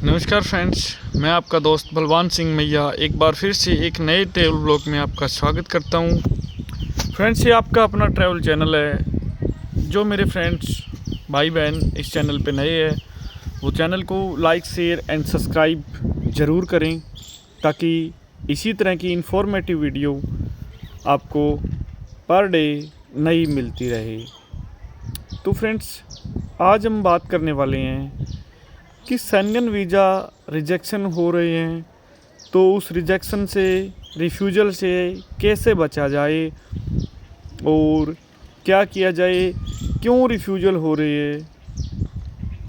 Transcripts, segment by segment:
नमस्कार फ्रेंड्स, मैं आपका दोस्त बलवान सिंह मैया एक बार फिर से एक नए ट्रैवल ब्लॉग में आपका स्वागत करता हूं। फ्रेंड्स, ये आपका अपना ट्रैवल चैनल है। जो मेरे फ्रेंड्स भाई बहन इस चैनल पे नए हैं वो चैनल को लाइक शेयर एंड सब्सक्राइब ज़रूर करें ताकि इसी तरह की इन्फॉर्मेटिव वीडियो आपको पर डे नई मिलती रहे। तो फ्रेंड्स, आज हम बात करने वाले हैं कि शेंगन वीज़ा रिजेक्शन हो रहे हैं, तो उस रिजेक्शन से, रिफ्यूज़ल से कैसे बचा जाए और क्या किया जाए, क्यों रिफ्यूज़ल हो रही है।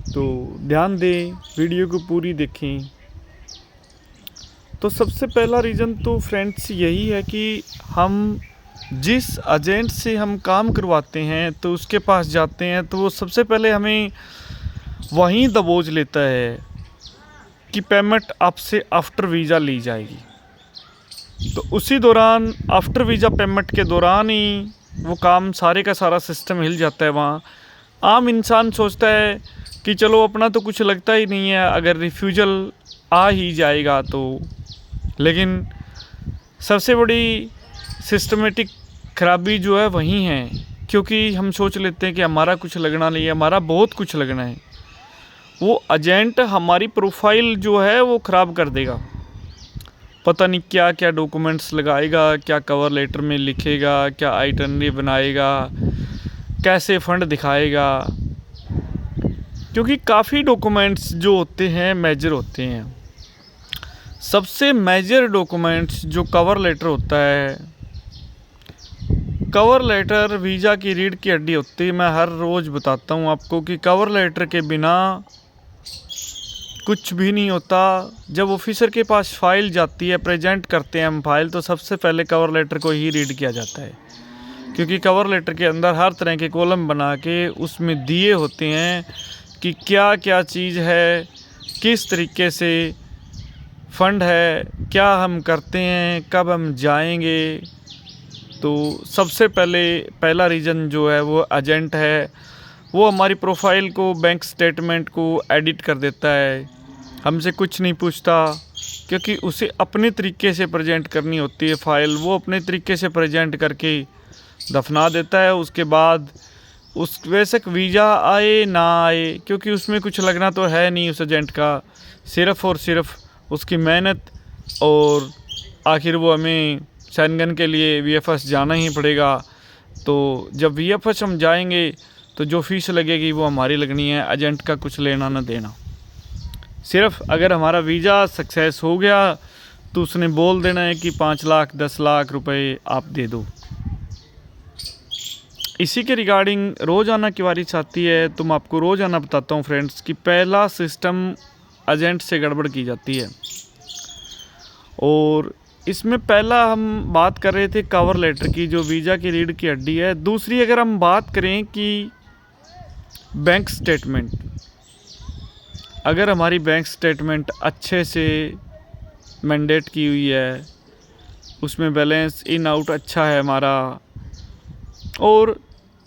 तो ध्यान दें, वीडियो को पूरी देखें। तो सबसे पहला रीज़न तो फ्रेंड्स यही है कि हम जिस एजेंट से हम काम करवाते हैं तो उसके पास जाते हैं तो वो सबसे पहले हमें वहीं दबोच लेता है कि पेमेंट आपसे आफ्टर वीज़ा ली जाएगी। तो उसी दौरान आफ्टर वीज़ा पेमेंट के दौरान ही वो काम सारे का सारा सिस्टम हिल जाता है। वहाँ आम इंसान सोचता है कि चलो अपना तो कुछ लगता ही नहीं है अगर रिफ्यूज़ल आ ही जाएगा तो। लेकिन सबसे बड़ी सिस्टमेटिक खराबी जो है वहीं है, क्योंकि हम सोच लेते हैं कि हमारा कुछ लगना नहीं है, हमारा बहुत कुछ लगना है। वो एजेंट हमारी प्रोफाइल जो है वो ख़राब कर देगा। पता नहीं क्या क्या डॉक्यूमेंट्स लगाएगा, क्या कवर लेटर में लिखेगा, क्या आइटनरी बनाएगा, कैसे फ़ंड दिखाएगा। क्योंकि काफ़ी डॉक्यूमेंट्स जो होते हैं मेजर होते हैं। सबसे मेजर डॉक्यूमेंट्स जो कवर लेटर होता है, कवर लेटर वीज़ा की रीढ़ की हड्डी होती है। मैं हर रोज़ बताता हूँ आपको कि कवर लेटर के बिना कुछ भी नहीं होता। जब ऑफिसर के पास फाइल जाती है, प्रेजेंट करते हैं हम फाइल, तो सबसे पहले कवर लेटर को ही रीड किया जाता है, क्योंकि कवर लेटर के अंदर हर तरह के कॉलम बना के उसमें दिए होते हैं कि क्या क्या चीज़ है, किस तरीके से फ़ंड है, क्या हम करते हैं, कब हम जाएंगे। तो सबसे पहला रीज़न जो है वो एजेंट है। वो हमारी प्रोफाइल को, बैंक स्टेटमेंट को एडिट कर देता है, हमसे कुछ नहीं पूछता, क्योंकि उसे अपने तरीके से प्रेजेंट करनी होती है फ़ाइल। वो अपने तरीके से प्रेजेंट करके दफना देता है। उसके बाद उस बेशक वीज़ा आए ना आए, क्योंकि उसमें कुछ लगना तो है नहीं उस एजेंट का, सिर्फ़ और सिर्फ उसकी मेहनत। और आखिर वो हमें शेंगन के लिए वीएफएस जाना ही पड़ेगा। तो जब वीएफएस हम जाएंगे तो जो फ़ीस लगेगी वो हमारी लगनी है, एजेंट का कुछ लेना ना देना। सिर्फ अगर हमारा वीज़ा सक्सेस हो गया तो उसने बोल देना है कि 5 लाख 10 लाख रुपए आप दे दो। इसी के रिगार्डिंग रोज़ाना की बारिश आती है, तो मैं आपको रोज़ाना बताता हूँ फ्रेंड्स कि पहला सिस्टम एजेंट से गड़बड़ की जाती है। और इसमें पहला हम बात कर रहे थे कवर लेटर की, जो वीज़ा की रीढ़ की हड्डी है। दूसरी अगर हम बात करें कि बैंक स्टेटमेंट, अगर हमारी बैंक स्टेटमेंट अच्छे से मैंडेट की हुई है, उसमें बैलेंस इन आउट अच्छा है हमारा, और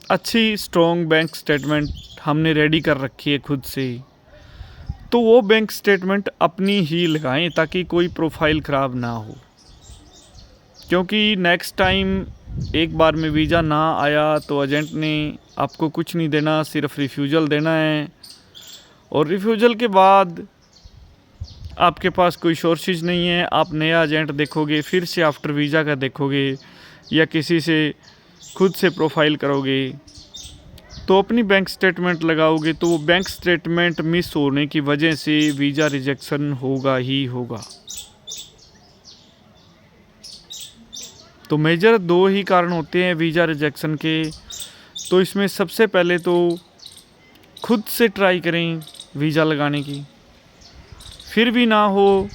अच्छी स्ट्रॉन्ग बैंक स्टेटमेंट हमने रेडी कर रखी है खुद से, तो वो बैंक स्टेटमेंट अपनी ही लगाएं ताकि कोई प्रोफाइल ख़राब ना हो। क्योंकि नेक्स्ट टाइम एक बार में वीज़ा ना आया तो एजेंट ने आपको कुछ नहीं देना, सिर्फ रिफ्यूज़ल देना है। और रिफ्यूज़ल के बाद आपके पास कोई सोर्सेज नहीं है, आप नया एजेंट देखोगे, फिर से आफ्टर वीज़ा का देखोगे या किसी से खुद से प्रोफाइल करोगे, तो अपनी बैंक स्टेटमेंट लगाओगे, तो वो बैंक स्टेटमेंट मिस होने की वजह से वीज़ा रिजेक्शन होगा ही होगा। तो मेजर 2 ही कारण होते हैं वीज़ा रिजेक्शन के। तो इसमें सबसे पहले तो खुद से ट्राई करें वीज़ा लगाने की, फिर भी ना हो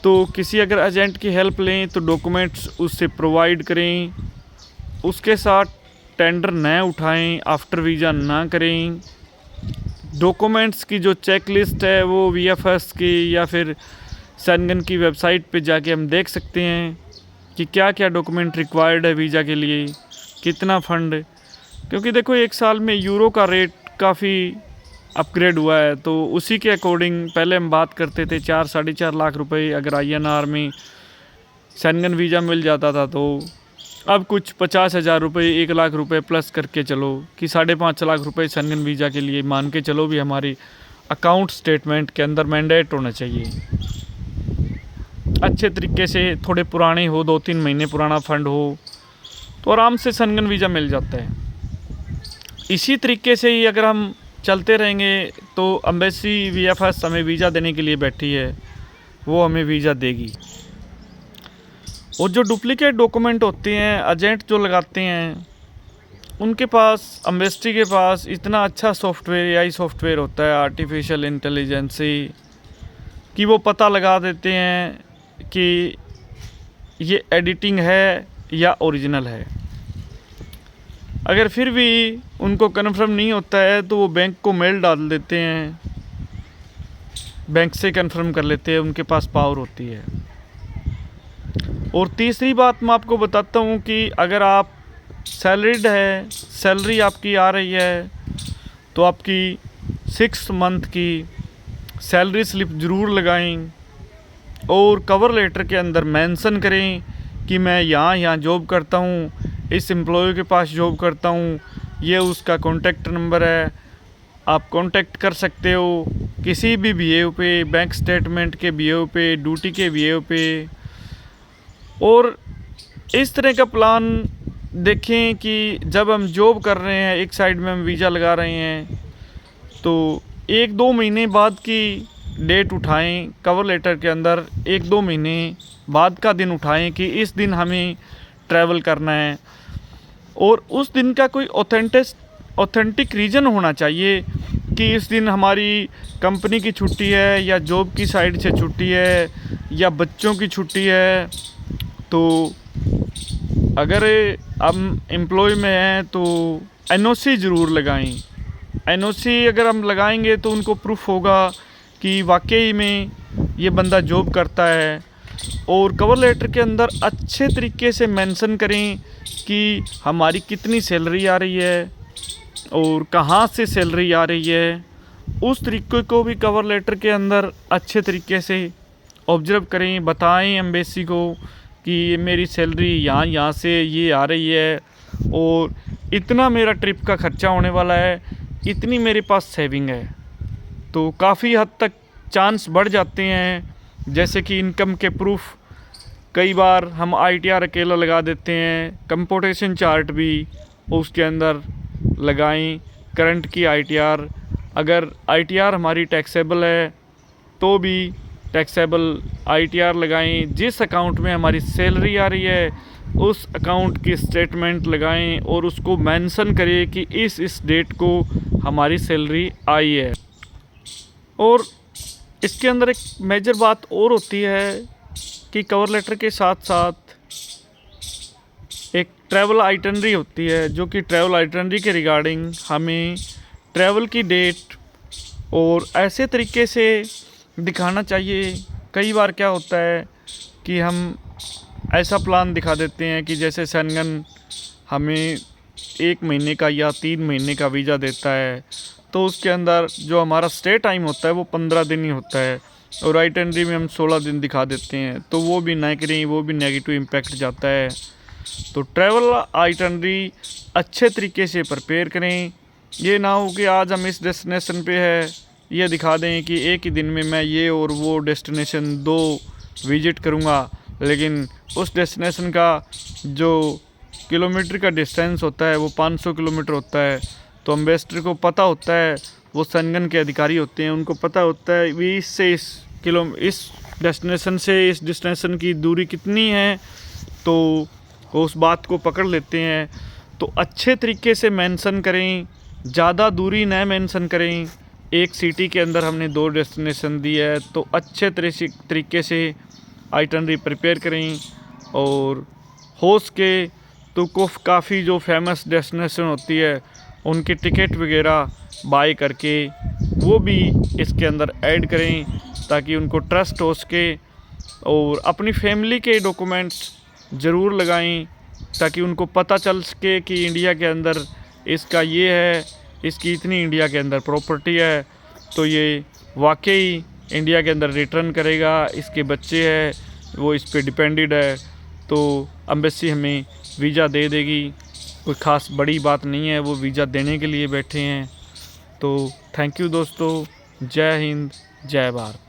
तो किसी अगर एजेंट की हेल्प लें तो डॉक्यूमेंट्स उससे प्रोवाइड करें। उसके साथ टेंडर न उठाएं, आफ्टर वीज़ा ना करें। डॉक्यूमेंट्स की जो चेक लिस्ट है वो वीएफएस की या फिर शेंगन की वेबसाइट पे जाके हम देख सकते हैं कि क्या क्या डॉक्यूमेंट रिक्वायर्ड है वीज़ा के लिए, कितना फ़ंड। क्योंकि देखो, एक साल में यूरो का रेट काफ़ी अपग्रेड हुआ है, तो उसी के अकॉर्डिंग पहले हम बात करते थे 4-4.5 लाख रुपए अगर INR में शेंगन वीज़ा मिल जाता था, तो अब कुछ 50,000 रुपये 1 लाख रुपए प्लस करके चलो कि 5.5 लाख रुपए शेंगन वीज़ा के लिए मान के चलो भी हमारी अकाउंट स्टेटमेंट के अंदर मैंडेट होना चाहिए। अच्छे तरीके से, थोड़े पुराने हो, 2-3 महीने पुराना फ़ंड हो, तो आराम से शेंगन वीज़ा मिल जाता है। इसी तरीके से ही अगर हम चलते रहेंगे तो एम्बेसी VFS हमें वीज़ा देने के लिए बैठी है, वो हमें वीज़ा देगी। और जो डुप्लीकेट डॉक्यूमेंट होते हैं, एजेंट जो लगाते हैं, उनके पास, एम्बेसी के पास इतना अच्छा सॉफ्टवेयर, AI सॉफ्टवेयर होता है, आर्टिफिशियल इंटेलिजेंसी, कि वो पता लगा देते हैं कि ये एडिटिंग है या ओरिजिनल है। अगर फिर भी उनको कन्फर्म नहीं होता है तो वो बैंक को मेल डाल देते हैं, बैंक से कन्फर्म कर लेते हैं, उनके पास पावर होती है। और तीसरी बात मैं आपको बताता हूँ कि अगर आप सैलरीड है, सैलरी आपकी आ रही है, तो आपकी 6 मंथ की सैलरी स्लिप ज़रूर लगाएं और कवर लेटर के अंदर मेंशन करें कि मैं यहाँ जॉब करता हूँ, इस एम्प्लॉय के पास जॉब करता हूँ, ये उसका कॉन्टैक्ट नंबर है, आप कांटेक्ट कर सकते हो किसी भी VAO पे, बैंक स्टेटमेंट के VAO पे, ड्यूटी के VAO पे। और इस तरह का प्लान देखें कि जब हम जॉब कर रहे हैं, एक साइड में हम वीज़ा लगा रहे हैं, तो 1-2 महीने बाद की डेट उठाएं कवर लेटर के अंदर, 1-2 महीने बाद का दिन उठाएं कि इस दिन हमें ट्रैवल करना है। और उस दिन का कोई ऑथेंटिक रीज़न होना चाहिए कि इस दिन हमारी कंपनी की छुट्टी है या जॉब की साइड से छुट्टी है या बच्चों की छुट्टी है। तो अगर हम एम्प्लॉय में हैं तो NOC ज़रूर लगाएं। NOC अगर हम लगाएंगे तो उनको प्रूफ होगा कि वाकई में ये बंदा जॉब करता है। और कवर लेटर के अंदर अच्छे तरीके से मेंशन करें कि हमारी कितनी सैलरी आ रही है और कहाँ से सैलरी आ रही है। उस तरीके को भी कवर लेटर के अंदर अच्छे तरीके से ऑब्जर्व करें, बताएं एम्बेसी को कि मेरी सैलरी यहाँ से ये आ रही है और इतना मेरा ट्रिप का ख़र्चा होने वाला है, इतनी मेरे पास सेविंग है। तो काफ़ी हद तक चांस बढ़ जाते हैं। जैसे कि इनकम के प्रूफ कई बार हम ITR अकेला लगा देते हैं, कंपोटेशन चार्ट भी उसके अंदर लगाएं, करंट की ITR, अगर ITR हमारी टैक्सेबल है तो भी टैक्सेबल ITR लगाएं। जिस अकाउंट में हमारी सैलरी आ रही है उस अकाउंट की स्टेटमेंट लगाएं और उसको मेंशन करें कि इस डेट को हमारी सैलरी आई है। और इसके अंदर एक मेजर बात और होती है कि कवर लेटर के साथ साथ एक ट्रैवल आइटनरी होती है, जो कि ट्रैवल आइटनरी के रिगार्डिंग हमें ट्रैवल की डेट और ऐसे तरीके से दिखाना चाहिए। कई बार क्या होता है कि हम ऐसा प्लान दिखा देते हैं कि जैसे शेंगन हमें 1 महीने का या 3 महीने का वीज़ा देता है, तो उसके अंदर जो हमारा स्टे टाइम होता है वो 15 दिन ही होता है और आइटनरी में हम 16 दिन दिखा देते हैं, तो वो भी ना करें, वो भी नेगेटिव इम्पैक्ट जाता है। तो ट्रैवल आइटनरी अच्छे तरीके से प्रिपेयर करें। ये ना हो कि आज हम इस डेस्टिनेशन पे है, ये दिखा दें कि एक ही दिन में मैं ये और वो डेस्टिनेशन 2 विज़िट करूँगा, लेकिन उस डेस्टिनेशन का जो किलोमीटर का डिस्टेंस होता है वो 500 किलोमीटर होता है। तो एम्बेसडर को पता होता है, वो शेंगन के अधिकारी होते हैं, उनको पता होता है भी इस डेस्टिनेशन से इस डेस्टिनेशन की दूरी कितनी है, तो वो उस बात को पकड़ लेते हैं। तो अच्छे तरीके से मेंशन करें, ज़्यादा दूरी न मेंशन करें। एक सिटी के अंदर हमने 2 डेस्टिनेशन दी है, तो अच्छे तरीके से आइटनरी प्रिपेयर करें। और हो सके तो काफ़ी जो फेमस डेस्टिनेशन होती है उनकी टिकट वगैरह बाय करके वो भी इसके अंदर ऐड करें, ताकि उनको ट्रस्ट हो सके। और अपनी फैमिली के डॉक्यूमेंट्स ज़रूर लगाएं, ताकि उनको पता चल सके कि इंडिया के अंदर इसका ये है, इसकी इतनी इंडिया के अंदर प्रॉपर्टी है, तो ये वाकई इंडिया के अंदर रिटर्न करेगा। इसके बच्चे हैं वो इस पे डिपेंडेड है, तो एम्बेसी हमें वीज़ा दे देगी। कोई ख़ास बड़ी बात नहीं है, वो वीज़ा देने के लिए बैठे हैं। तो थैंक यू दोस्तों, जय हिंद, जय भारत।